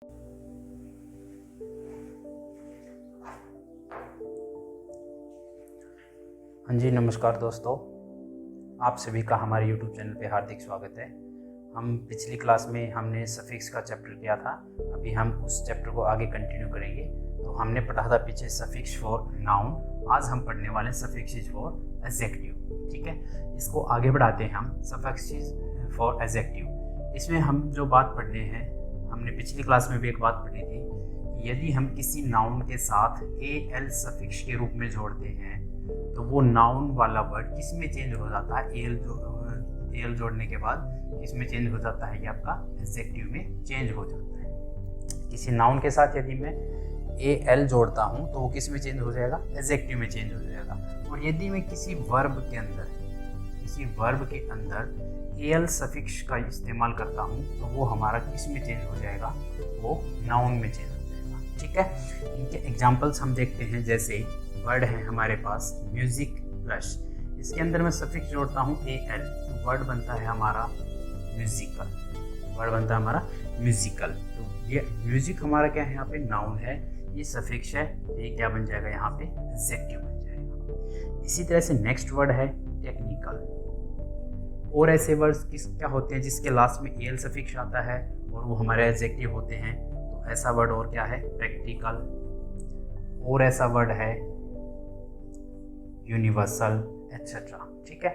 हाँ जी, नमस्कार दोस्तों। आप सभी का हमारे YouTube चैनल पे हार्दिक स्वागत है। हम पिछली क्लास में हमने सफिक्स का चैप्टर किया था। अभी हम उस चैप्टर को आगे कंटिन्यू करेंगे। तो हमने पढ़ा था पीछे सफिक्स फॉर नाउन। आज हम पढ़ने वाले सफिक्सेस फॉर एडजेक्टिव। ठीक है, इसको आगे बढ़ाते हैं हम। सफिक्सेस फॉर एडजेक्टिव, इसमें हम जो बात पढ़ रहे हैं, हमने पिछली क्लास में भी एक बात पढ़ी थी कि यदि हम किसी नाउन के साथ एल सफिक्स के रूप में जोड़ते हैं तो वो नाउन वाला वर्ड किस में चेंज हो जाता है? एल जोड़ने के बाद किस में चेंज हो जाता है? ये आपका एडजेक्टिव में चेंज हो जाता है। किसी नाउन के साथ यदि मैं एल जोड़ता हूँ तो वो किस में चेंज हो जाएगा? एडजेक्टिव में चेंज हो जाएगा। और यदि मैं किसी वर्ब के अंदर एल सफिक्स का इस्तेमाल करता हूँ तो वो हमारा किस में चेंज हो जाएगा? वो नाउन में चेंज हो जाएगा। ठीक है, इनके एग्जाम्पल्स हम देखते हैं। जैसे वर्ड है हमारे पास म्यूजिक प्लस, इसके अंदर मैं सफिक्स जोड़ता हूँ एल तो वर्ड बनता है हमारा म्यूजिकल। तो ये म्यूजिक हमारा क्या है? यहाँ पे नाउन है, ये सफिक्स है, तो ये क्या बन जाएगा? यहाँ पे एडजेक्टिव बन जाएगा। इसी तरह से नेक्स्ट वर्ड है टेक्निकल। और ऐसे वर्ड्स क्या होते हैं जिसके लास्ट में एल सफिक्स आता है और वो हमारे एडजेक्टिव होते हैं? तो ऐसा वर्ड और क्या है? प्रैक्टिकल। और ऐसा वर्ड है यूनिवर्सल, एटसेट्रा। ठीक है,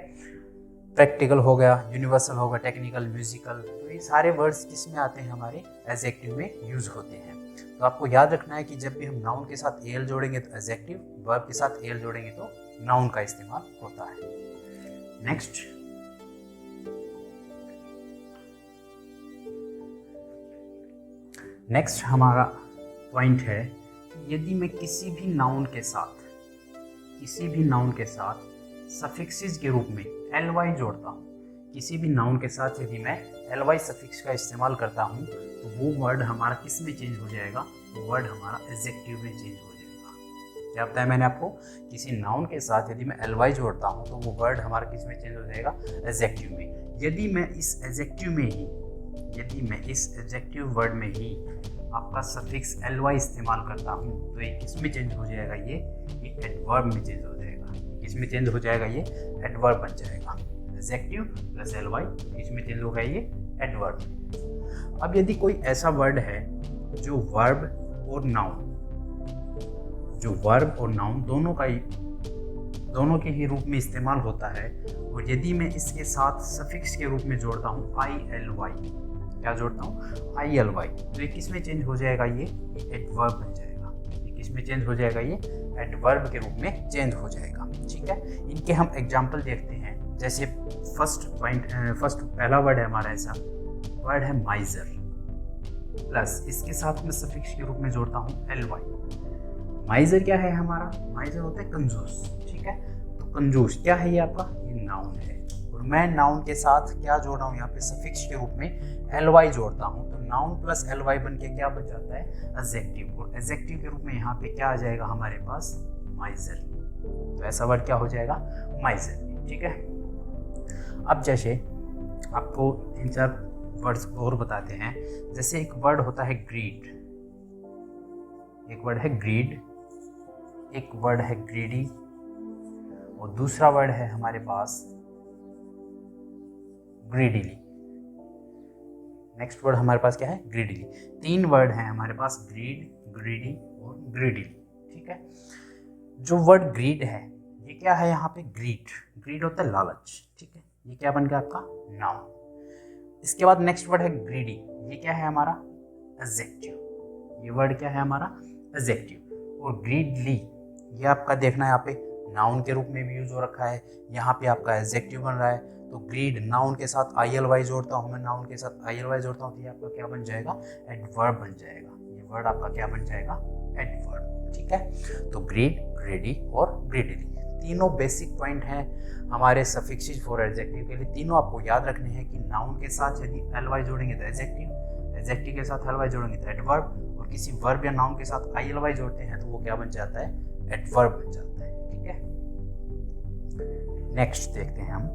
प्रैक्टिकल हो गया, यूनिवर्सल हो गया, टेक्निकल, म्यूजिकल, तो ये सारे वर्ड्स किस में आते हैं? हमारे एडजेक्टिव में यूज होते हैं। तो आपको याद रखना है कि जब भी हम नाउन के साथ एल जोड़ेंगे तो एडजेक्टिव, वर्ब के साथ एल जोड़ेंगे तो नाउन का इस्तेमाल होता है। नेक्स्ट हमारा पॉइंट है कि यदि मैं किसी भी नाउन के साथ सफिक्सेस के रूप में ly जोड़ता हूँ, किसी भी नाउन के साथ यदि मैं ly सफिक्स का इस्तेमाल करता हूँ तो वो वर्ड हमारा किस में चेंज हो जाएगा? वो वर्ड हमारा एडजेक्टिव में चेंज हो जाएगा। क्या बताया मैंने आपको? किसी नाउन के साथ यदि मैं ly जोड़ता हूँ तो वो वर्ड हमारा किस में चेंज हो जाएगा? एडजेक्टिव में। यदि मैं इस एडजेक्टिव वर्ड में ही आपका सफिक्स ly इस्तेमाल करता हूँ तो ये किस में चेंज हो जाएगा? ये एडवर्ब में चेंज हो जाएगा। किस में चेंज हो जाएगा? ये एडवर्ब बन जाएगा। एडजेक्टिव प्लस ly किस में चेंज होगा? ये एडवर्ब। अब यदि कोई ऐसा वर्ड है जो वर्ब और नाउन दोनों के ही रूप में इस्तेमाल होता है, और यदि मैं इसके साथ सफिक्स के रूप में जोड़ता हूँ ily, क्या जोड़ता हूँ? ily, तो ये किस में चेंज हो जाएगा? ये एडवर्ब बन जाएगा। ये किस में चेंज हो जाएगा? ये एडवर्ब के रूप में चेंज हो जाएगा। ठीक है, इनके हम एग्जाम्पल देखते हैं। जैसे पहला वर्ड है हमारा, ऐसा वर्ड है माइजर प्लस, इसके साथ मैं सफिक्स के रूप में जोड़ता हूँ ly। माइजर क्या है हमारा? माइजर होता है कंजूस। ठीक है, तो कंजूस क्या है? ये आपका ये नाउन है, और मैं नाउन के साथ क्या जोड़ रहा हूँ? यहाँ पे सफिक्स के रूप में ly जोड़ता हूँ, तो नाउन प्लस ly बन के क्या बन जाता है? एडजेक्टिव। और एडजेक्टिव के रूप में यहाँ पे क्या आ जाएगा हमारे पास? माइजर। तो ऐसा वर्ड क्या हो जाएगा? माइजर। ठीक है, अब जैसे आपको 3-4 वर्ड्स और बताते हैं। जैसे एक वर्ड होता है ग्रीड, एक वर्ड है ग्रीड, एक वर्ड है ग्रीडी, और दूसरा वर्ड है हमारे पास ग्रीडीली। नेक्स्ट वर्ड हमारे पास क्या है? ग्रीडीली। 3 वर्ड हैं हमारे पास, ग्रीड, ग्रीडी और ग्रीडीली। ठीक है, जो वर्ड ग्रीड है ये क्या है? यहाँ पे ग्रीड होता है लालच। ठीक है, ये क्या बन गया? आपका नाउन। इसके बाद नेक्स्ट वर्ड है ग्रीडी, ये क्या है हमारा? एडजेक्टिव। ये वर्ड क्या है हमारा? एडजेक्टिव। और ग्रीडली ये आपका देखना है, यहाँ पे नाउन के रूप में भी यूज हो रखा है, यहाँ पे आपका एडजेक्टिव बन रहा है। तो ग्रीड, नाउन के साथ ily जोड़ता हूँ, मैं नाउन के साथ ily जोड़ता हूँ तो ये आपका क्या बन जाएगा? एडवर्ब बन जाएगा। ये वर्ड आपका क्या बन जाएगा? एडवर्ब। ठीक है, तो ग्रीड, ग्रीडी और ग्रीडीली, तीनों बेसिक पॉइंट हैं हमारे सफिक्सेस फॉर एडजेक्टिव के लिए। तीनों आपको याद रखने हैं कि नाउन के साथ यदि ly जोड़ेंगे तो एडजेक्टिव, एडजेक्टिव के साथ ly जोड़ेंगे तो एडवर्ब, और किसी वर्ब या नाउन के साथ ily जोड़ते हैं तो वो क्या बन जाता है? एडवर्ब बन जाता है। ठीक है, नेक्स्ट देखते हैं हम।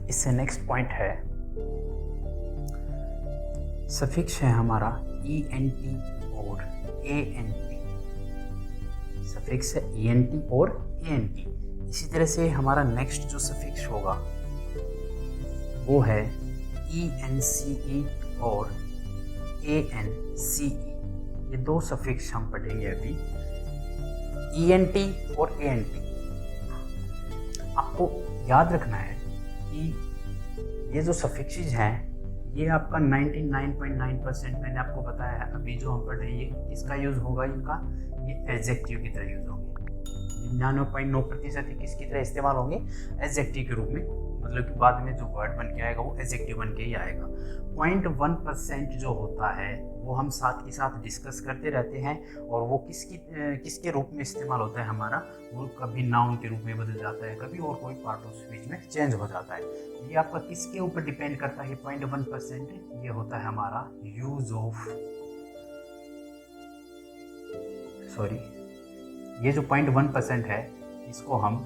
इससे नेक्स्ट पॉइंट है, सफिक्स है हमारा ENT और ANT। सफिक्स है ENT और ANT। इसी तरह से हमारा नेक्स्ट जो सफिक्स होगा वो है ENCE और ANCE। ये दो सफिक्स हम पढ़ेंगे अभी, ENT और ANT। आपको याद रखना है कि ये जो सफिक्सेस हैं ये आपका 99.9% मैंने आपको बताया है अभी जो हम पढ़ रहे हैं, ये किसका यूज़ होगा, इनका ये एडजेक्टिव की तरह यूज़ होंगे। 99.9% किसकी तरह इस्तेमाल होंगे, एडजेक्टिव के रूप में, मतलब कि बाद में जो वर्ड बन के आएगा वो एडजेक्टिव बन के ही आएगा। 0.1% जो होता है वो हम साथ के साथ डिस्कस करते रहते हैं, और वो किसके रूप में इस्तेमाल होता है हमारा, वो कभी नाउन के रूप में बदल जाता है, कभी और कोई पार्ट ऑफ स्पीच में चेंज हो जाता है। ये आपका किसके ऊपर डिपेंड करता है, 0.1%, ये होता है हमारा यूज ऑफ, सॉरी, ये जो 0.1% है इसको हम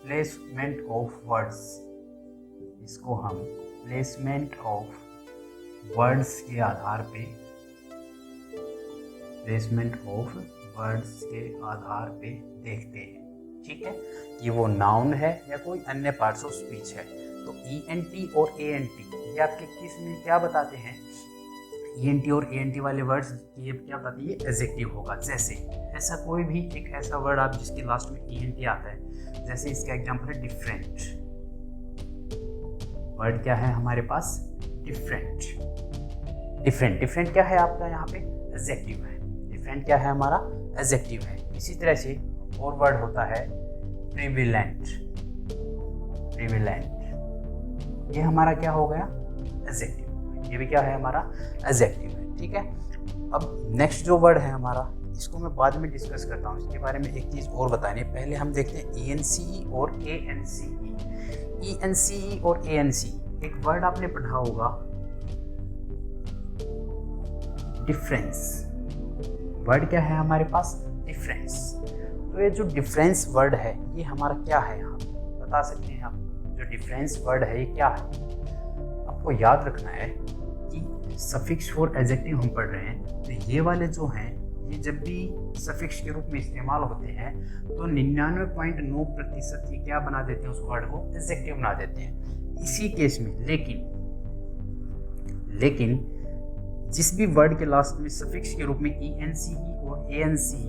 प्लेसमेंट ऑफ वर्ड्स, इसको हम प्लेसमेंट ऑफ वर्ड्स के आधार पे, प्लेसमेंट ऑफ वर्ड्स के आधार पे देखते हैं, ठीक है, कि वो नाउन है या कोई अन्य पार्ट्स ऑफ स्पीच है। तो ENT और ANT ये आपके किस में क्या बताते हैं, ENT और ANT वाले वर्ड्स ये क्या बताते हैं, ये एडजेक्टिव होगा। जैसे ऐसा कोई भी एक ऐसा वर्ड आप जिसके लास्ट में ENT आता है, जैसे इसका एग्जांपल है डिफरेंट। वर्ड क्या है हमारे पास, डिफरेंट। डिफरेंट क्या है आपका यहाँ पे, एडजेक्टिव है। डिफरेंट क्या है हमारा, एडजेक्टिव है। इसी तरह से और वर्ड होता है प्रिविलेंट। ये हमारा क्या हो गया, एडजेक्टिव। ये भी क्या है हमारा, एडजेक्टिव है, ठीक है। अब नेक्स्ट जो वर्ड है हमारा, इसको मैं बाद में डिस्कस करता हूँ, इसके बारे में एक चीज़ और बताने, पहले हम देखते हैं ENCE और ANCE। ENCE और ANCE, एक वर्ड आपने पढ़ा होगा डिफरेंस। वर्ड क्या है हमारे पास, डिफरेंस। तो ये जो डिफरेंस वर्ड है ये हमारा क्या है, यहाँ बता सकते हैं आप, जो डिफरेंस वर्ड है ये क्या है। आपको याद रखना है कि सफिक्स फॉर एडजेक्टिव हम पढ़ रहे हैं, तो ये वाले जो हैं ये जब भी सफिक्स के रूप में इस्तेमाल होते हैं तो 99.9% ये क्या बना देते हैं, उस वर्ड को एडजेक्टिव बना देते हैं। इसी केस में लेकिन जिस भी वर्ड के लास्ट में सफिक्स के रूप में ENCE और ANCE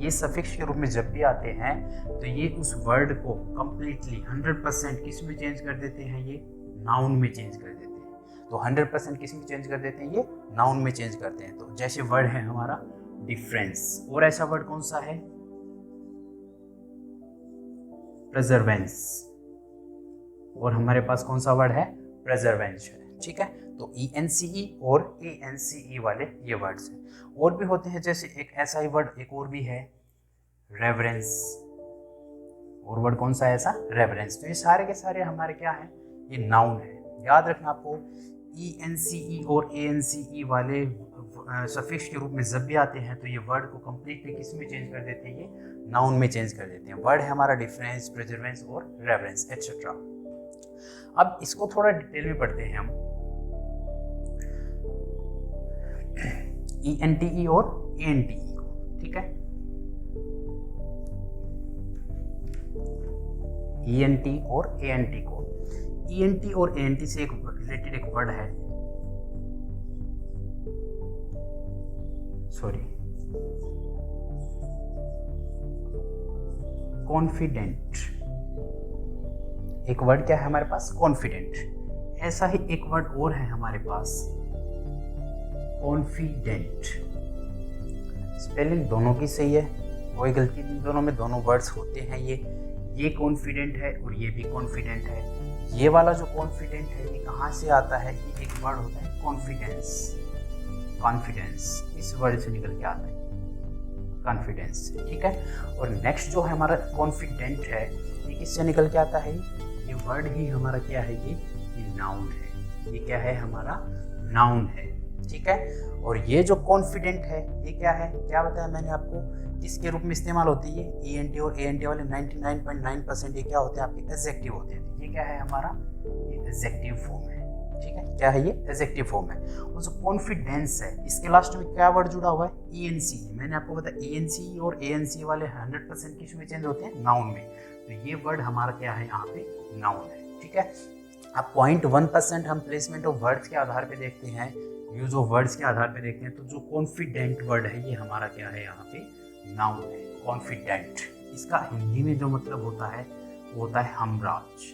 ये सफिक्स के रूप में जब भी आते हैं तो ये उस वर्ड को कंप्लीटली 100% किस में चेंज कर देते हैं, ये नाउन में चेंज कर देते हैं। तो 100% किस में चेंज कर देते हैं, ये नाउन में चेंज करते हैं। तो जैसे वर्ड है हमारा डिफरेंस, और ऐसा वर्ड कौन सा है, प्रेजर्वेंस, और हमारे पास कौन सा वर्ड है, प्रेजर्वेंस है, ठीक है। तो ENCE और ANCE वाले ये वर्ड्स हैं। और भी होते हैं, जैसे एक ऐसा ही वर्ड एक और भी है रेवरेंस, और वर्ड कौन सा है ऐसा, रेवरेंस। तो ये सारे के सारे हमारे क्या हैं, ये नाउन है। याद रखना आपको, ENCE और ANCE वाले सफिक्स के रूप में जब भी आते हैं तो ये वर्ड को कंप्लीटली किस में चेंज कर देते हैं, ये नाउन में चेंज कर देते हैं। वर्ड है हमारा डिफरेंस, प्रेजर्वेंस और रेवरेंस एटसेट्रा। अब इसको थोड़ा डिटेल में पढ़ते हैं हम, ENTE और ANTE को, ठीक है। ENT और ANT को, ENT और ANT से एक रिलेटेड एक वर्ड है, सॉरी, कॉन्फिडेंट। एक वर्ड क्या है हमारे पास, कॉन्फिडेंट। ऐसा ही एक वर्ड और है हमारे पास, कॉन्फिडेंट। स्पेलिंग दोनों की सही है, कोई गलती नहीं, दोनों में दोनों वर्ड्स होते हैं। ये कॉन्फिडेंट है और ये भी कॉन्फिडेंट है। ये वाला जो कॉन्फिडेंट है ये कहाँ से आता है, ये एक वर्ड होता है कॉन्फिडेंस। इस वर्ड से निकल के आता है कॉन्फिडेंस, ठीक है। और नेक्स्ट जो है हमारा कॉन्फिडेंट है, ये किससे निकल के आता है, ये वर्ड ही हमारा क्या है, ये नाउन है। ये क्या है हमारा, नाउन है, ठीक है। और ये जो कॉन्फिडेंट है ये क्या है, क्या बताया मैंने आपको, किसके रूप में इस्तेमाल होती है, ENT और ANT वाले 99.9% ये क्या होते हैं, आपके एडजेक्टिव होते हैं। ये क्या है हमारा, ये एडजेक्टिव फॉर्म है। ठीक है, क्या है ये? एडजेक्टिव फॉर्म है। और जो कॉन्फिडेंस है, इसके लास्ट में क्या वर्ड जुड़ा हुआ है? ENC। मैंने आपको बताया ENC और ANC वाले 100% किस में चेंज होते हैं? नाउन में। तो ये वर्ड हमारा क्या है? यहाँ पे नाउन है। ठीक है, अब 0.1% हम प्लेसमेंट ऑफ वर्ड्स के आधार पे देखते हैं, यूज ऑफ वर्ड्स के आधार पे देखते हैं। तो जो कॉन्फिडेंट वर्ड है ये हमारा क्या है? यहाँ पे नाउन है, कॉन्फिडेंट। इसका हिंदी में जो मतलब होता है वो होता है हमराज,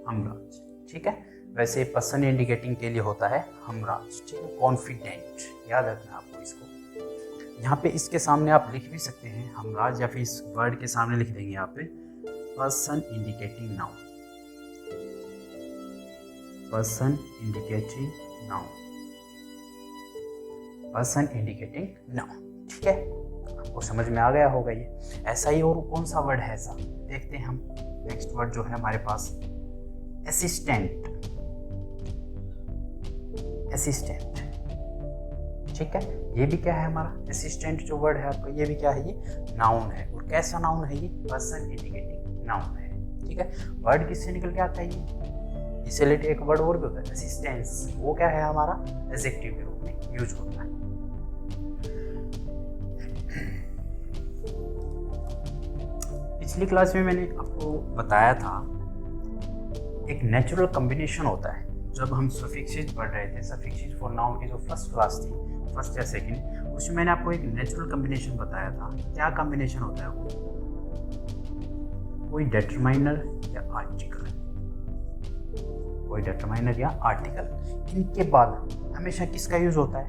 हमराज। ठीक है, वैसे पर्सन इंडिकेटिंग के लिए होता है हमराज। ठीक है, कॉन्फिडेंट, याद रखना आपको इसको। यहाँ पे इसके सामने आप लिख भी सकते हैं हमराज, या फिर इस वर्ड के सामने लिख देंगे यहाँ पे person indicating noun, person indicating noun, person indicating noun. ठीक है, आपको समझ में आ गया होगा ये। ऐसा ही और कौन सा वर्ड है ऐसा, देखते हैं हम। नेक्स्ट वर्ड जो है हमारे पास असिस्टेंट, असिस्टेंट। ठीक है, ये भी क्या है हमारा? असिस्टेंट जो वर्ड है आपका, ये भी क्या है? ये नाउन है। और कैसा नाउन है ये? पर्सन इंडिकेटिंग नाउन है। ठीक है, वर्ड किससे निकल के आता है ये? इससे रिलेटेड एक वर्ड और भी होता है असिस्टेंस, वो क्या है हमारा? एडजेक्टिव के रूप में यूज होता है। पिछली क्लास में मैंने आपको बताया था एक नेचुरल कॉम्बिनेशन होता है। जब हम सफिक्सेस पढ़ रहे थे, सफिक्सेस फॉर नाउन की जो फर्स्ट क्लास थी, फर्स्ट या सेकंड, उसमें मैंने आपको एक नेचुरल कॉम्बिनेशन बताया था। क्या कॉम्बिनेशन होता है वो? कोई डिटरमाइनर या आर्टिकल, कोई डिटरमाइनर या आर्टिकल। इनके बाद हमेशा किसका यूज होता है?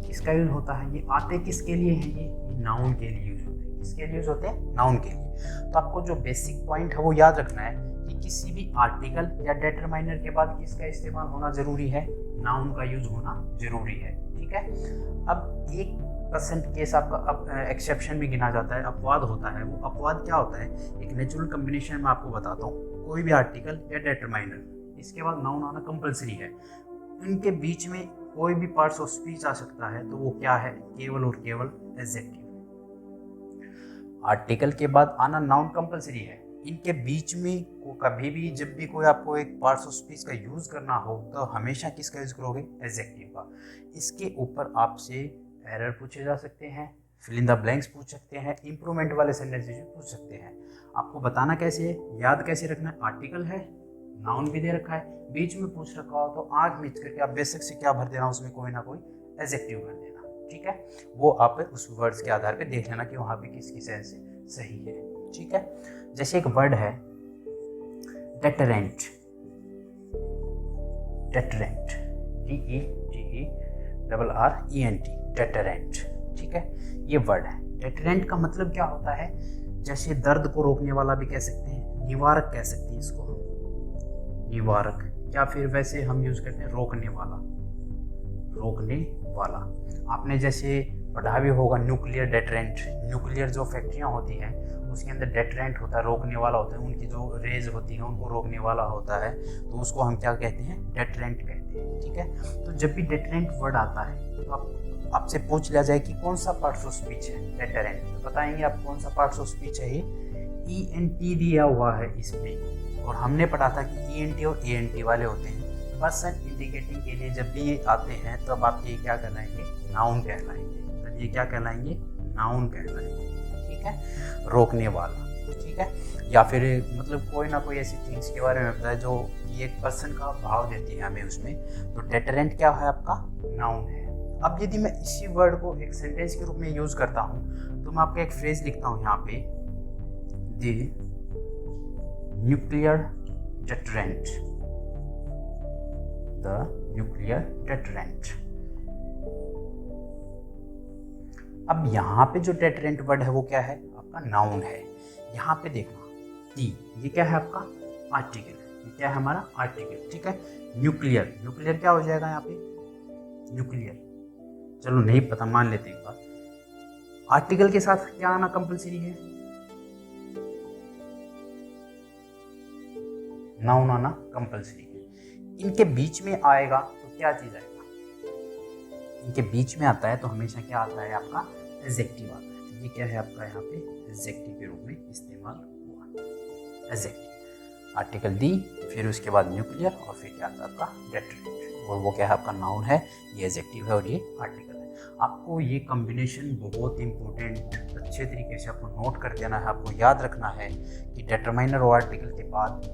किसका यूज होता है? ये आते किसके लिए हैं? ये नाउन के लिए यूज होते हैं। किसके लिए यूज होते हैं? नाउन के लिए। तो आपको जो बेसिक पॉइंट है वो याद रखना है कि किसी भी आर्टिकल या डिटरमाइनर के बाद किसका इस्तेमाल होना जरूरी है? नाउन का यूज होना जरूरी है। ठीक है, अब 1% केस आपका अब एक्सेप्शन भी गिना जाता है, अपवाद होता है। वो अपवाद क्या होता है? एक नेचुरल कॉम्बिनेशन में आपको बताता हूँ, कोई भी आर्टिकल या डिटरमाइनर, इसके बाद नाउन आना कंपलसरी है। इनके बीच में कोई भी पार्ट्स ऑफ स्पीच आ सकता है, तो वो क्या है? केवल और केवल एडजेक्टिव। आर्टिकल के बाद आना नाउन कंपलसरी है। इनके बीच में कभी भी जब भी कोई आपको एक पार्ट्स ऑफ स्पीच का यूज करना हो तो हमेशा किसका यूज करोगे? एडजेक्टिव का। इसके ऊपर आपसे एरर पूछे जा सकते हैं, फिल इन द ब्लैंक्स पूछ सकते हैं, इंप्रूवमेंट वाले सेंटेंसेस पूछ सकते हैं। आपको बताना कैसे है, याद कैसे रखना है? आर्टिकल है, नाउन भी दे रखा है, बीच में पूछ रखा हो तो आंख मीच करके आप बेसिक से क्या भर देना, उसमें कोई ना कोई एडजेक्टिव भर देना। ठीक है, वो आप उस वर्ड्स के आधार पे देख लेना कि वहाँ पे किसकी सेंस सही है। ठीक है, जैसे एक वर्ड है डेटरेंट, डेटरेंट, DETERENT, डेटरेंट। ठीक है, ये वर्ड है। डेटरेंट का मतलब क्या होता है? जैसे दर्द को रोकने वाला भी कह सकते हैं, निवारक कह सकते हैं इसको हम, निवारक, या फिर वैसे हम यूज करते हैं रोकने वाला, रोकने वाला। आपने जैसे पढ़ा भी होगा न्यूक्लियर डेटरेंट। न्यूक्लियर जो फैक्ट्रियाँ होती हैं उसके अंदर डेटरेंट होता है, रोकने वाला होता है। उनकी जो रेज होती है उनको रोकने वाला होता है, तो उसको हम क्या कहते हैं? डेटरेंट कहते हैं। ठीक है, तो जब भी डेटरेंट वर्ड आता है तो आपसे पूछ लिया जाए कि कौन सा पार्ट्स ऑफ स्पीच है डेटरेंट, तो बताएंगे आप कौन सा पार्ट्स ऑफ स्पीच है। ये ENT दिया हुआ है इसमें, और हमने पढ़ा था कि ENT और ANT वाले होते हैं। पर्सन इंडिकेटिंग के लिए जब भी ये आते हैं तब आप ये क्या कहलाएंगे? नाउन कहलाएंगे। तब ये क्या कहलाएंगे? नाउन कहलाएंगे। ठीक है, रोकने वाला। ठीक है, या फिर मतलब कोई ना कोई ऐसी थिंग्स के बारे में बताए जो कि एक पर्सन का भाव देती है हमें उसमें, तो डेटरेंट क्या है आपका? नाउन है। अब यदि मैं इसी वर्ड को एक सेंटेंस के रूप में यूज करता हूँ तो मैं आपका एक फ्रेज लिखता हूँ यहाँ पे, the nuclear deterrent, the nuclear deterrent. अब यहाँ पे जो डेटरेंट वर्ड है वो क्या है? आपका नाउन है। यहाँ पे देखना, दी, ये क्या है आपका? आर्टिकल। ये क्या है हमारा? आर्टिकल। ठीक है, न्यूक्लियर, न्यूक्लियर क्या हो जाएगा यहाँ पे? न्यूक्लियर। चलो नहीं पता, मान लेते हैं एक बार। आर्टिकल के साथ क्या आना कंपलसरी है? नाउन आना कंपलसरी है। इनके बीच में आएगा तो क्या चीज आएगा? इनके बीच में आता है तो हमेशा क्या आता है? आपका एडजेक्टिव आता है। तो ये क्या है आपका? यहाँ पे एडजेक्टिव के रूप में इस्तेमाल हुआ, एडजेक्टिव। आर्टिकल दी, फिर उसके बाद न्यूक्लियर और फिर क्या आता है आपका डेट्रिनेंट, और वो क्या है आपका नाउन है, ये एडजेक्टिव है और ये आर्टिकल है। आपको ये कॉम्बिनेशन बहुत इंपॉर्टेंट अच्छे तरीके से आपको नोट कर देना है। आपको याद रखना है कि डिटरमाइनर और आर्टिकल के बाद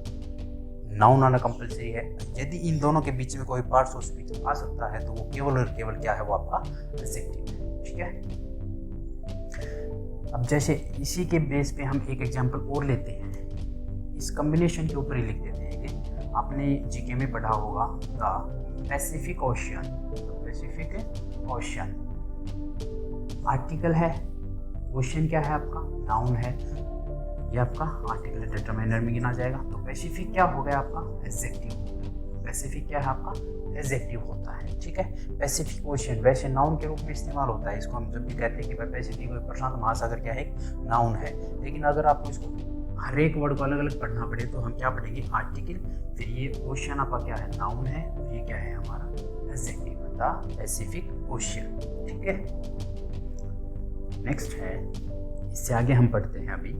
नाउन आना कंपलसरी है। यदि इन दोनों के बीच में कोई पार्ट्स ऑफ स्पीच आ सकता है तो वो केवल और केवल क्या है, वो आपका एडजेक्टिव है। ठीक है, अब जैसे इसी के बेस पे हम एक एग्जांपल और लेते हैं, इस कॉम्बिनेशन के ऊपर ही लिख देते हैं कि आपने जीके में पढ़ा होगा the Pacific ocean. Pacific ocean article है, ओशियन क्या है आपका नाउन है, ये आपका आर्टिकल डिटरमाइनर में गिना जाएगा। तो पैसिफिक क्या हो गया आपका एडजेक्टिव। पैसिफिक क्या है आपका एडजेक्टिव होता है। ठीक है, पैसिफिक ओशियन वैसे नाउन के रूप में इस्तेमाल होता है। इसको हम जब भी कहते हैं कि भाई पैसिफिक प्रशांत महासागर क्या है, एक नाउन है। लेकिन अगर आपको इसको हर एक वर्ड को अलग अलग पढ़ना पड़े तो हम क्या पढ़ेंगे, आर्टिकल, फिर ये ओशियन आपका क्या है नाउन है, और ये क्या है हमारा एडजेक्टिव, द पैसिफिक ओशियन। ठीक है, नेक्स्ट है, इससे आगे हम पढ़ते हैं अभी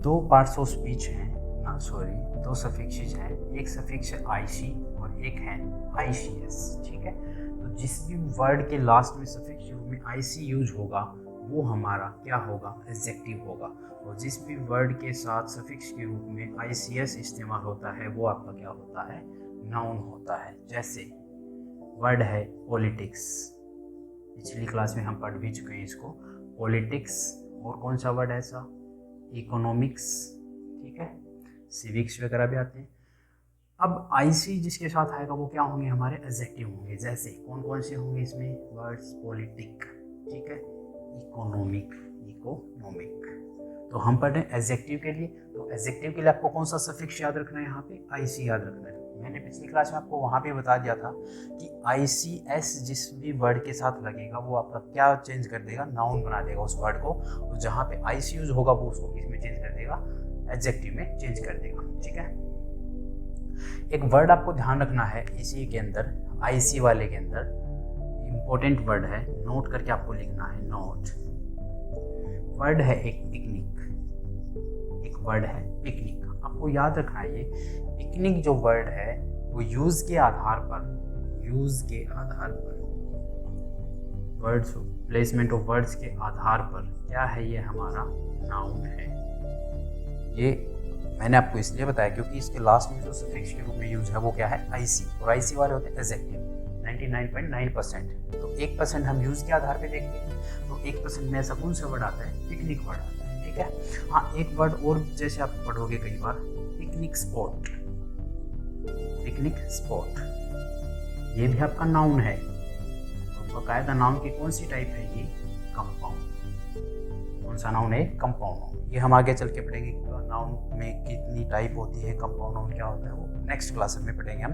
दो पार्ट्स ऑफ स्पीच हैं, दो सफिक्सेस हैं। एक सफिक्स है आईसी और एक है आईसीएस। ठीक है, तो जिस भी वर्ड के लास्ट में सफिक्स में आईसी यूज होगा वो हमारा क्या होगा, एडजेक्टिव होगा। और जिस भी वर्ड के साथ सफिक्स के रूप में आईसीएस इस्तेमाल होता है वो आपका क्या होता है, नाउन होता है। जैसे वर्ड है पॉलिटिक्स, पिछली क्लास में हम पढ़ भी चुके हैं इसको, पॉलिटिक्स। और कौन सा वर्ड है ऐसा, इकोनॉमिक्स। ठीक है, सिविक्स वगैरह भी आते हैं। अब आईसी जिसके साथ आएगा वो क्या होंगे, हमारे एडजेक्टिव होंगे। जैसे कौन कौन से होंगे इसमें वर्ड्स, पॉलिटिक, ठीक है, इकोनॉमिक, तो हम पढ़ रहे हैं एडजेक्टिव के लिए। तो एडजेक्टिव के लिए आपको कौन सा सफिक्स याद रखना है, यहाँ पे आईसी याद रखना है। मैंने पिछली क्लास में आपको वहाँ पे बता दिया था कि आईसीएस जिस भी वर्ड के साथ लगेगा वो आपका क्या चेंज कर देगा, नाउन बना देगा उस वर्ड को। और जहाँ पे आईसी यूज होगा वो उसको किस में चेंज कर देगा, एडजेक्टिव में चेंज कर देगा। ठीक है, एक वर्ड आपको ध्यान रखना है इसी के अंदर, आईसी वाले के अंदर इंपॉर्टेंट वर्ड है, नोट करके आपको लिखना है। नोट वर्ड है एक पिकनिक, एक वर्ड है पिकनिक। आपको याद रखना है ये पिकनिक जो वर्ड है वो यूज के आधार पर वर्ड्स, प्लेसमेंट ऑफ वर्ड्स के आधार पर क्या है, ये हमारा नाउन है। ये मैंने आपको इसलिए बताया क्योंकि इसके लास्ट में जो सफिक्स के रूप में यूज है वो क्या है, आईसी। और आईसी वाले होते हैं एडजेक्टिव 99.9%। तो 1% हम यूज के आधार पे देखते हैं। तो 1% में ऐसा कौन सा वर्ड आता है, पिकनिक वर्ड आता है। ठीक है, हाँ एक वर्ड और जैसे आप पढ़ोगे कई बार, पिकनिक स्पॉट। पिकनिक स्पॉट ये भी आपका नाउन है। तो बकायदा नाउन की कौन सी टाइप है, ये कंपाउंड। कौन सा नाउन है, कंपाउंड। ये हम आगे चल के पढ़ेंगे नाउन में कितनी टाइप होती है, कंपाउंड नाउन क्या होता है, वो नेक्स्ट क्लास में पढ़ेंगे हम।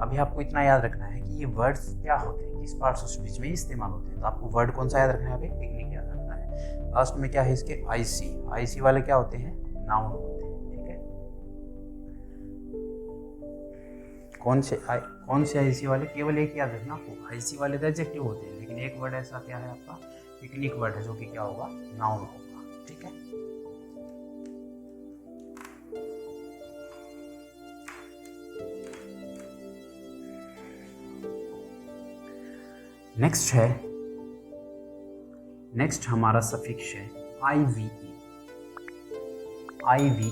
अभी आपको इतना याद रखना है कि ये वर्ड्स क्या होते हैं, किस पार्ट्स ऑफ स्पीच में इस्तेमाल होते हैं। तो आपको वर्ड कौन सा याद रखना है, अभी पिकनिक याद रखना है। लास्ट में क्या है इसके, आईसी। आईसी वाले क्या होते हैं, नाउन होते हैं। ठीक है, कौन से आईसी वाले, केवल एक याद रखना आपको, आईसी वाले तो एडजेक्टिव होते हैं, लेकिन एक वर्ड ऐसा क्या है आपका पिकनिक वर्ड है जो कि क्या होगा, नाउन होगा। ठीक है, नेक्स्ट हमारा सफिक्स है आईवीई। आईवीई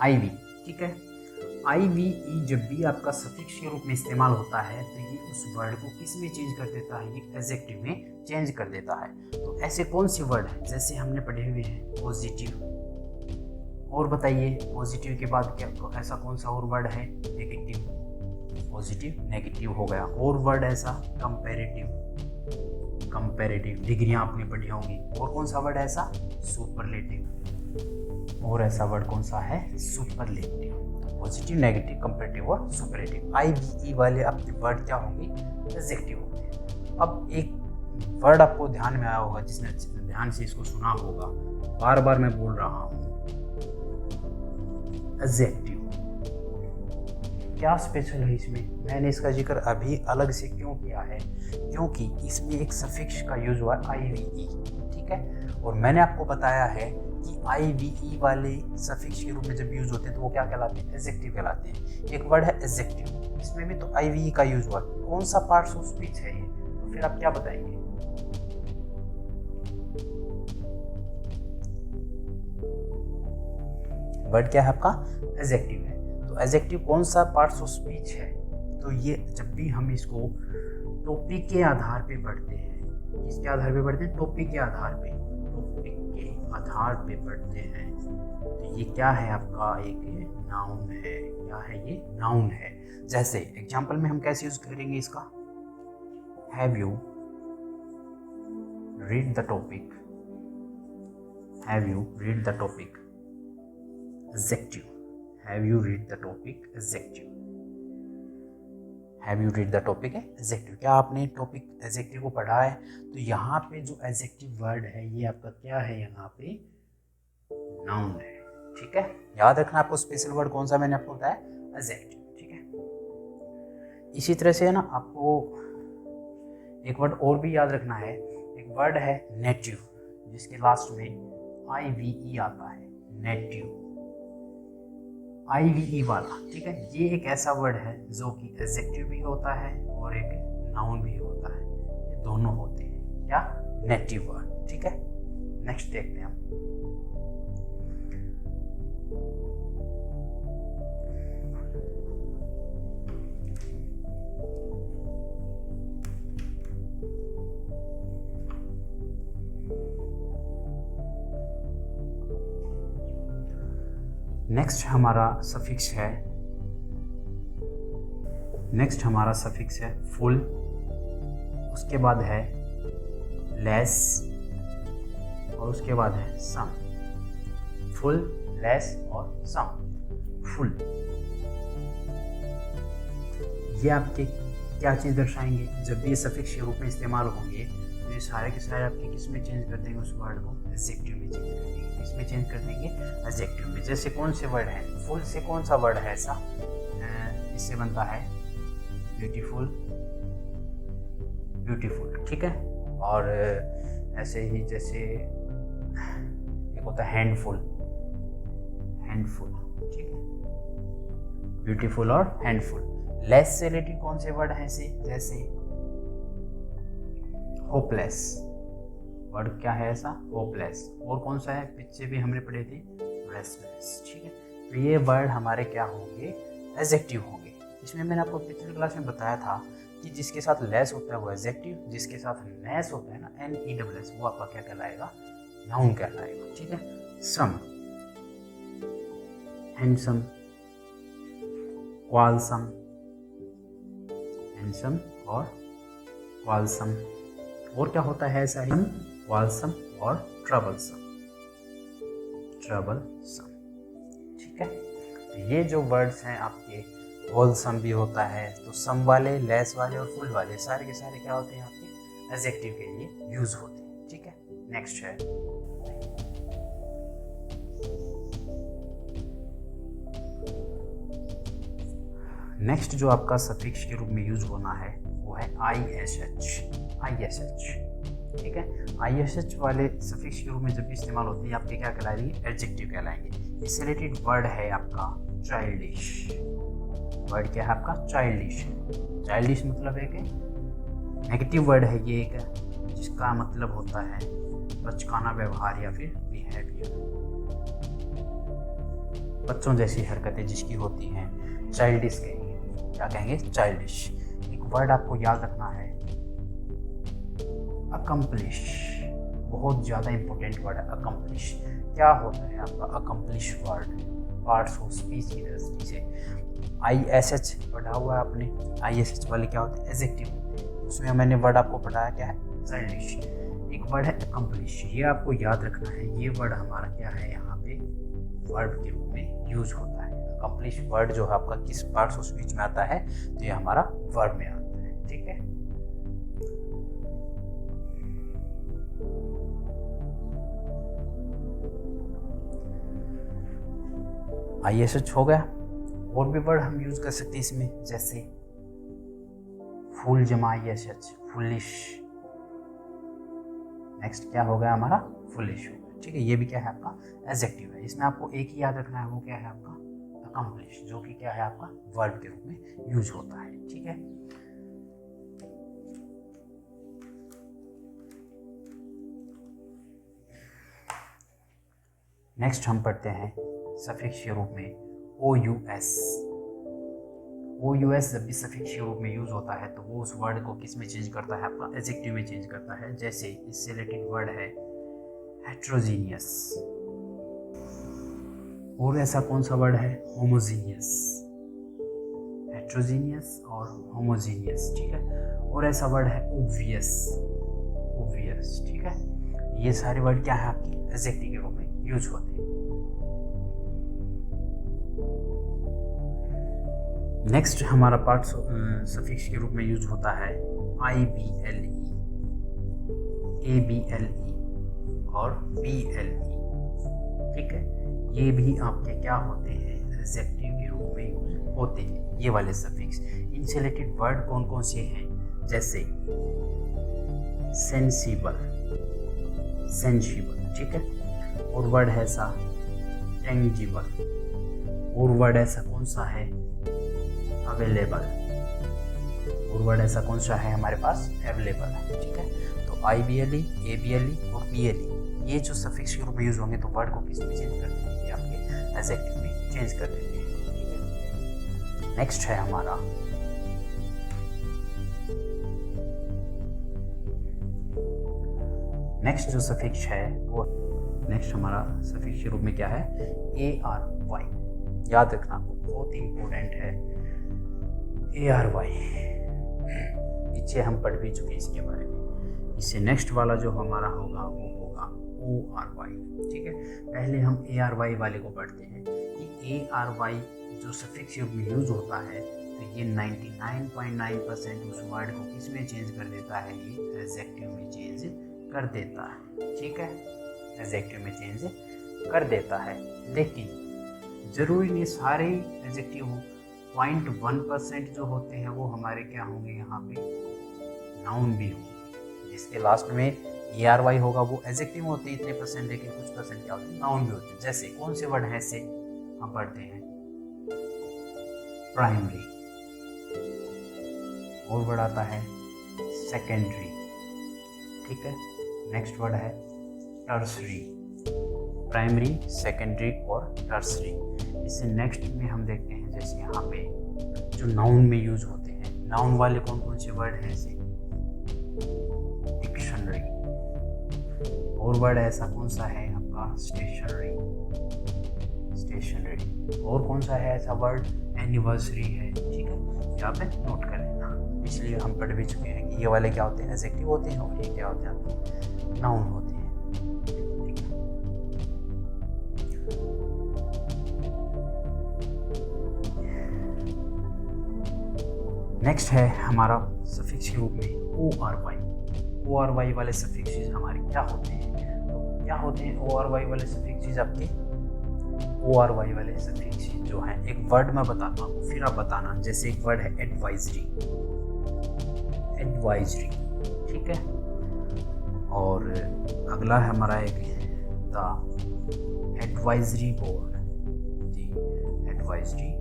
आईवी। ठीक है, आईवीई जब भी आपका सफिक्स के रूप में इस्तेमाल होता है तो ये उस वर्ड को किस में चेंज कर देता है, ये एडजेक्टिव में चेंज कर देता है। तो ऐसे कौन से वर्ड हैं, जैसे हमने पढ़े हुए हैं पॉजिटिव। और बताइए पॉजिटिव के बाद क्या, तो ऐसा कौन सा और वर्ड है, नेगेटिव। पॉजिटिव नेगेटिव हो गया। और वर्ड ऐसा कंपैरेटिव। कंपैरेटिव डिग्रियां आपने पढ़ी होंगी। और कौन सा वर्ड ऐसा, सुपरलेटिव। और ऐसा वर्ड कौन सा है, सुपरलेटिव। तो पॉजिटिव, नेगेटिव, कंपैरेटिव और सुपरलेटिव। आईवीई वाले आपके वर्ड क्या होंगे, एडजेक्टिव होते हैं। अब एक वर्ड आपको ध्यान में आया होगा, जिसने ध्यान से इसको सुना होगा, बार बार मैं बोल रहा हूँ, एडजेक्टिव। क्या स्पेशल है इसमें? मैंने इसका जिक्र अभी अलग से क्यों किया है? क्योंकि इसमें एक सफिक्स का यूज हुआ है IVE, ठीक है। और मैंने आपको बताया है कि IVE वाले सफिक्स के रूप में जब यूज होते हैं तो वो क्या कहलाते हैं? एडजेक्टिव कहलाते हैं। एक वर्ड है एडजेक्टिव, इसमें भी तो IVE का यूज हुआ है। कौन सा पार्ट्स ऑफ स्पीच है ये? तो फिर आप क्या बताएंगे? वर्ड क्या है आपका? एडजेक्टिव है। तो एडजेक्टिव कौन सा पार्ट्स ऑफ स्पीच है? तो ये जब भी हम इसको टॉपिक के आधार पे पढ़ते हैं, किसके आधार पे पढ़ते हैं? टॉपिक के आधार पे, टॉपिक के आधार पे पढ़ते हैं। तो ये क्या है आपका? एक नाउन है। क्या है ये? नाउन है। जैसे एग्जांपल में हम कैसे यूज करेंगे इसका? Have you read the topic, have you read the topic, adjective. Have you read the topic, adjective. Have you read the topic है एडजेक्टिव। क्या आपने टॉपिक एडजेक्टिव को पढ़ा है? तो यहाँ पे जो एडजेक्टिव वर्ड है ये आपका क्या है? यहाँ पे नाउन है, ठीक है। याद रखना आपको स्पेशल वर्ड कौन सा मैंने आपको बताया? एडजेक्टिव, ठीक है। इसी तरह से है ना, आपको एक वर्ड और भी याद रखना है। एक वर्ड है नेटिव, जिसके लास्ट में IVE आता है, नेटिव, IVE वाला, ठीक है। ये एक ऐसा वर्ड है जो कि एडजेक्टिव भी होता है और एक नाउन भी होता है। ये दोनों होते हैं क्या? नेटिव वर्ड, ठीक है। नेक्स्ट देखते हैं हम। नेक्स्ट हमारा सफिक्स है फुल, उसके बाद है लेस और उसके बाद है सम। फुल, लेस और सम। फुल ये आपके क्या चीज़ दर्शाएंगे? जब भी ये सफिक्स के रूप में इस्तेमाल होंगे तो ये सारे के सारे आपके किस में चेंज कर देंगे? उस वर्ड को एडजेक्टिव में चेंज कर देंगे। किसमें चेंज कर देंगे? एडजेक्टिव में। जैसे कौन से वर्ड है? फुल से कौन सा वर्ड है ऐसा? इससे बनता है ब्यूटीफुल, ब्यूटीफुल, ठीक है। और ऐसे ही जैसे एक होता है हैंडफुल, हैंडफुल, ठीक है। ब्यूटीफुल और हैंडफुल। लेस से रिलेटेड कौन से वर्ड हैं ऐसे? जैसे होपलेस, वर्ड क्या है ऐसा? होपलेस। और कौन सा है? पीछे भी हमने पढ़े थे, रेस्टलेस, ठीक है। तो ये वर्ड हमारे क्या होंगे? एडजेक्टिव होंगे। इसमें मैंने आपको पिछली क्लास में बताया था कि जिसके साथ लेस होता है वो एडजेक्टिव, जिसके साथ नेस होता है ना, NESS, वो आपका क्या कहलाएगा? नाउन कहलाएगा, ठीक है। सम, हैंडसम, क्वालसम, हैंडसम और क्वालसम। और क्या होता है ऐसा ही? क्वालसम और ट्रबलसम, ट्रबलसम, ठीक है। तो ये जो वर्ड्स हैं आपके, होलसम भी होता है, तो सम वाले, लेस वाले और फुल वाले सारे के सारे क्या होते हैं? आपके एडजेक्टिव के लिए यूज होते हैं, ठीक है। नेक्स्ट है नेक्स्ट जो आपका सफिक्स के रूप में यूज होना है वो है ISH, ठीक है। ISH वाले सफिक्स के रूप में जब भी इस्तेमाल होते हैं आपके क्या कहलाएंगे? एडजेक्टिव कहलाएंगे। इससे रिलेटेड वर्ड है आपका चाइल्डिश। वर्ड क्या है आपका? चाइल्डिश। चाइल्डिश मतलब है कि नेगेटिव वर्ड है ये, एक जिसका मतलब होता है बचकाना व्यवहार या फिर बिहेवियर। बच्चों जैसी हरकतें जिसकी होती हैं, चाइल्डिश कहेंगे। क्या कहेंगे? चाइल्डिश। एक वर्ड आपको याद रखना है, अकम्प्लिश। बहुत ज़्यादा इंपॉर्टेंट वर्ड है अकम्प्लिश। क्या होता है आपका accomplish word? Parts of speech की दृष्टि से ISH पढ़ा हुआ है आपने। ISH वाले क्या होते हैं? एडजेक्टिव होते हैं। उसमें मैंने वर्ड आपको पढ़ाया क्या है? चाइल्डिश। एक वर्ड है अकम्प्लिश, ये आपको याद रखना है। ये वर्ड हमारा क्या है? यहाँ पे वर्ब के रूप में यूज होता है। अकम्प्लिश वर्ड जो है आपका किस पार्ट्स ऑफ स्पीच में आता है? तो ये हमारा वर्ब में आता है, ठीक है। ISH हो गया। और भी वर्ड हम यूज़ कर सकते हैं इसमें, जैसे फूल जमा ISH, फुलिश। नेक्स्ट क्या हो गया हमारा, फुलिश हो गया। ठीक है, ये भी क्या है आपका एडजेक्टिव है। इसमें आपको एक ही याद रखना है, वो क्या है आपका अकम्प्लिश, जो कि क्या है आपका वर्ब के रूप में यूज होता है। ठीक है, नेक्स्ट हम पढ़ते हैं सफिक्स के रूप में OUS। OUS जब भी सफिक्स के रूप में यूज होता है तो वो उस वर्ड को किस में चेंज करता है, आपका एडजेक्टिव में चेंज करता है। जैसे इससे रिलेटेड वर्ड है हेट्रोजीनियस, और ऐसा कौन सा वर्ड है, होमोजीनियस। हेट्रोजीनियस और होमोजीनियस, ठीक है। और ऐसा वर्ड है ओब्वियस, ओब्वियस, ठीक है। ये सारे वर्ड क्या है आपके एडजेक्टिव के रूप में यूज होते हैं। नेक्स्ट हमारा पार्ट सफिक्स के रूप में यूज होता है IBLE, ABLE और BLE, ठीक है। ये भी आपके क्या होते हैं, एडजेक्टिव के रूप में यूज होते हैं ये वाले सफिक्स। इनसे रिलेटेड वर्ड कौन कौन से हैं, जैसे सेंसिबल, सेंसिबल, ठीक है। और वर्ड है ऐसा टेंजिबल, और वर्ड ऐसा कौन सा है, अवेलेबल, और वर्ड ऐसा कौन सा है हमारे पास, अवेलेबल है, ठीक है। तो IBLE, ABLE और BLE ये जो सफिक्स के रूप में यूज होंगे तो वर्ड को किस में चेंज कर देते हैं, आपके एडजेक्टिव में चेंज कर देते हैं, ठीक है। नेक्स्ट है हमारा नेक्स्ट जो सफिक्स है वो नेक्स्ट हमारा सफिक्स के रूप में क्या है, ARY। याद रखना बहुत ही इंपॉर्टेंट है ARY, पीछे हम पढ़ भी चुके हैं इसके बारे में। इससे नेक्स्ट वाला जो हमारा होगा वो होगा ORY, ठीक है। पहले हम ARY वाले को पढ़ते हैं कि ARY जो सफिक्स के रूप में यूज होता है तो ये 99.9% उस वर्ड को किस में चेंज कर देता है, ये एडजेक्टिव में चेंज कर देता है, ठीक है। एडजेक्टिव में चेंज कर देता है, लेकिन जरूरी नहीं सारे एडजेक्टिव हो। 0.1% जो होते हैं वो हमारे क्या होंगे, यहाँ पे नाउन भी होंगे। जिसके लास्ट में ARY होगा वो एडजेक्टिव होते हैं इतने परसेंट, लेकिन कुछ परसेंट क्या होते हैं, नाउन भी होते हैं। जैसे कौन से वर्ड हैं ऐसे हम पढ़ते हैं, प्राइमरी, और वर्ड आता है सेकेंडरी, ठीक है। नेक्स्ट वर्ड है टर्सरी, प्राइमरी, सेकेंडरी और टर्सरी। इससे नेक्स्ट में हम देखते हैं जैसे यहाँ पे जो नाउन में यूज होते हैं, नाउन वाले कौन कौन से वर्ड हैं, ऐसे डिक्शनरी, और वर्ड ऐसा कौन सा है आपका स्टेशनरी, स्टेशनरी, और कौन सा है ऐसा वर्ड, एनिवर्सरी है, ठीक है। यहाँ पे नोट कर लेना, इसलिए हम पढ़ भी चुके हैं कि ये वाले क्या होते हैं, एडजेक्टिव होते हैं, और ये क्या होते हैं आपके नाउन होते हैं, ठीक है। नेक्स्ट है हमारा सफिक्स के रूप में ORY। ORY वाले सफिक्सेस हमारे क्या होते हैं, तो क्या होते हैं ORY वाले सफिक्सेस आपके, ORY वाले सफिक्सेस जो हैं, एक वर्ड मैं बताता हूँ फिर आप बताना। जैसे एक वर्ड है एडवाइजरी, एडवाइजरी, ठीक है। और अगला है हमारा एक द एडवाइजरी बोर्ड, जी advisory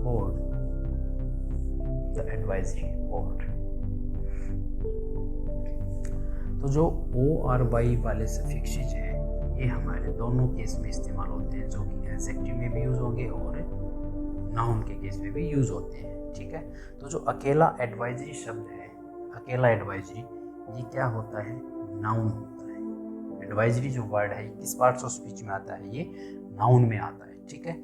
board, the advisory board. तो जो ORY वाले सफिक्सेस हैं ये हमारे दोनों केस में इस्तेमाल होते हैं, जो कि एडजेक्टिव में भी यूज होंगे और नाउन के केस में भी यूज होते हैं, ठीक है। तो जो अकेला एडवाइजरी शब्द है, अकेला एडवाइजरी, ये क्या होता है, नाउन होता है। एडवाइजरी जो वर्ड है किस पार्ट्स ऑफ स्पीच में आता है, ये नाउन में आता है, ठीक है।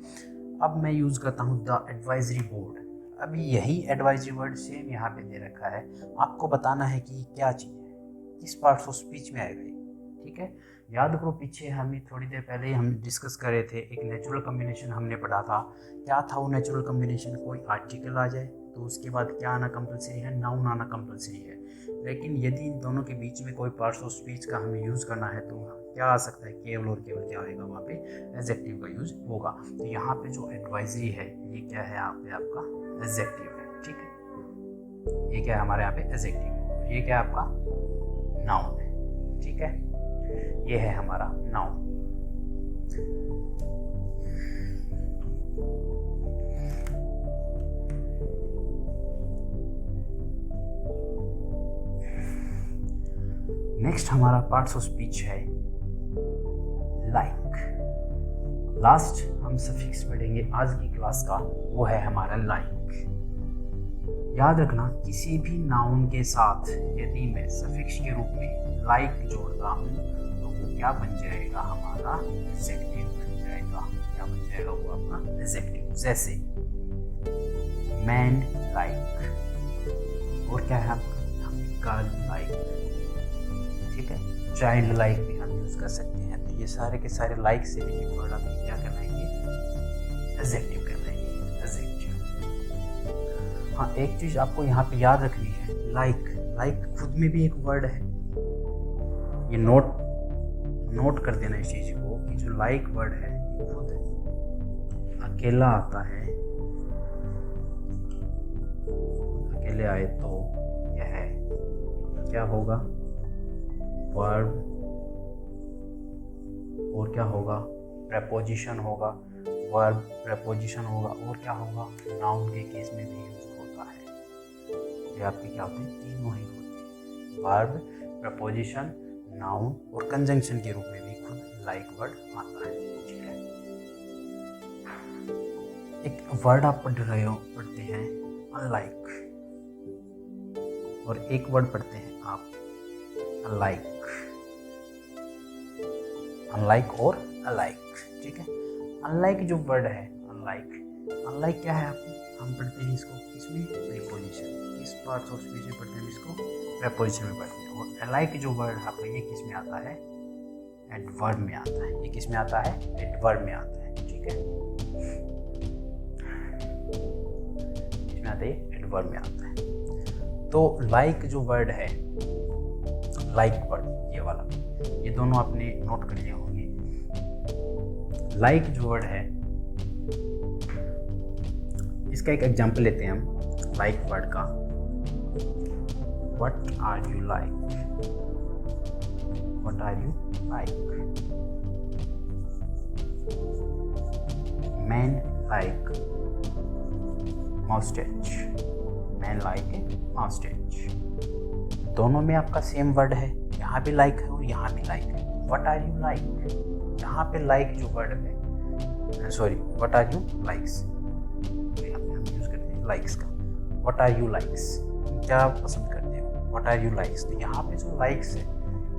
अब मैं यूज करता हूँ द एडवाइजरी बोर्ड। अभी यही एडवाइजरी वर्ड सेम यहाँ पे दे रखा है, आपको बताना है कि क्या चीज़ है, किस पार्ट्स ऑफ स्पीच में आएगा, ठीक है। याद करो पीछे हमें थोड़ी देर पहले हम डिस्कस कर रहे थे, एक नेचुरल कम्बिनेशन हमने पढ़ा था। क्या था वो नेचुरल कम्बिनेशन, कोई आर्टिकल आ जाए तो उसके बाद क्या आना कंपलसरी है, नाउन आना कंपलसरी है। लेकिन यदि इन दोनों के बीच में कोई पार्ट्स ऑफ स्पीच का हमें यूज़ करना है तो क्या आ सकता है, केवल और केवल क्या होगा, वहाँ पे एडजेक्टिव का यूज़ होगा। तो यहाँ पे जो एडवाइजरी है ये क्या है, यहाँ पे आपका एडजेक्टिव है, ठीक है। ये क्या है हमारे यहाँ पे एडजेक्टिव है, ये क्या है आपका नाउन है, ठीक है। ये है हमारा नाउन। नेक्स्ट हमारा पार्ट्स ऑफ स्पीच है लाइक। लास्ट हम सफिक्स पढ़ेंगे आज की क्लास का, वो है हमारा लाइक। याद रखना, किसी भी नाउन के साथ यदि मैं सफिक्स के रूप में लाइक जोड़ता हूँ तो वो क्या बन जाएगा, हमारा एडजेक्टिव बन जाएगा। क्या बन जाएगा वो आपका एडजेक्टिव। जैसे मैन लाइक, और क्या है आपका गर्ल लाइक, ठीक है। चाइल्ड लाइक भी हम यूज कर सकते हैं। तो ये सारे के सारे लाइक से भी वर्ड आप क्या कहलाएंगे, एडजेक्टिव कहलाएंगे, एडजेक्टिव। हाँ, एक चीज आपको यहाँ पे याद रखनी है, लाइक खुद में भी एक वर्ड है। ये नोट कर देना इस चीज को कि जो लाइक वर्ड है ये खुद अकेला आता है। अकेले आए तो यह क्या होगा, वर्ब, और क्या होगा, प्रेपोजिशन होगा। वर्ब प्रेपोजिशन होगा, और क्या होगा, नाउन के केस में भी यूज होता है। ये आपके क्या होते हैं, तीनों ही होते हैं। वर्ब, प्रेपोजिशन, नाउन और कंजंक्शन के रूप में भी खुद लाइक वर्ड आता है, ठीक है। एक वर्ड आप पढ़ते हैं अनलाइक, और एक वर्ड पढ़ते हैं आप अलाइक, अनलाइक और अलाइक, ठीक है। अनलाइक जो वर्ड है, अनलाइक क्या है आपको, हम पढ़ते हैं इसको किसमें, प्रीपोजिशन। किस पार्ट्स ऑफ स्पीच में पढ़ते हैं इसको, प्रीपोजिशन में पढ़ते हैं। और अलाइक जो वर्ड आपका ये किस में आता है, एडवर्ब में आता है। ये किस में आता है, एडवर्ब में आता है, ठीक है। इसमें आता है, एडवर्ब में आता है। तो लाइक जो वर्ड है, लाइक वर्ड ये वाला, ये दोनों आपने नोट कर लिए होंगे। लाइक जो वर्ड है, इसका एक एग्जांपल लेते हैं हम लाइक वर्ड का। What are you like, what are you like. Man like moustache, man like moustache. दोनों में आपका सेम वर्ड है, यहाँ भी लाइक है और यहाँ भी लाइक है। व्हाट आर यू लाइक, यहाँ पे लाइक जो वर्ड है, sorry, what are you likes, यहाँ पे हम यूज करते हैं लाइक्स का। व्हाट आर यू लाइक्स, क्या पसंद करते हो, व्हाट आर यू लाइक्स। तो यहाँ पे जो लाइक्स है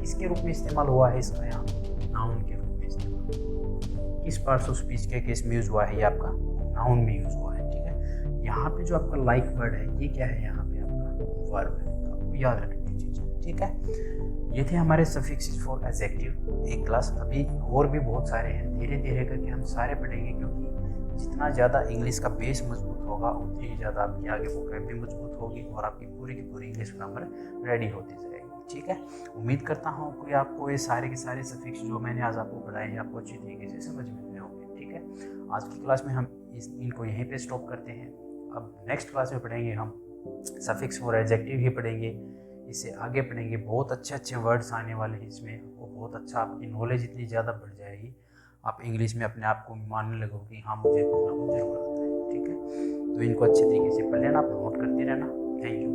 इसके रूप में इस्तेमाल हुआ है, इसका यहाँ नाउन के रूप में इस्तेमाल। किस पार्ट्स ऑफ स्पीच के केस में यूज हुआ है, ये आपका नाउन में यूज हुआ है, ठीक है। यहाँ पे जो आपका लाइक वर्ड है ये क्या है, यहाँ पे आपका वर्ब है, आपको याद रखनी चीज़, ठीक है। ये थे हमारे सफिक्सेस फॉर एडजेक्टिव एक क्लास। अभी और भी बहुत सारे हैं, धीरे धीरे करके हम सारे पढ़ेंगे, क्योंकि जितना ज़्यादा इंग्लिश का बेस मजबूत होगा उतनी ही ज़्यादा आपकी आगे वोकैब भी मजबूत होगी और आपकी पूरी की पूरी इंग्लिश ग्रामर रेडी होती जाएगी, ठीक है। उम्मीद करता हूँ कि आपको ये सारे के सारे सफिक्स जो मैंने आज आपको पढ़ाए हैं आपको अच्छी तरीके से समझ में आए होंगे, ठीक है। आज की क्लास में हम इनको यहीं पर स्टॉप करते हैं। अब नेक्स्ट क्लास में पढ़ेंगे हम सफिक्स फॉर एडजेक्टिव ही पढ़ेंगे। इससे आगे पढ़ेंगे, बहुत अच्छे अच्छे वर्ड्स आने वाले हैं इसमें, वो बहुत अच्छा, आपकी नॉलेज इतनी ज़्यादा बढ़ जाएगी, आप इंग्लिश में अपने आप को मानने लगोगे कि हाँ मुझे कुछ ना कुछ जरूर आता है, ठीक है। तो इनको अच्छे तरीके से पढ़ लेना, आप नोट करते रहना। Thank you.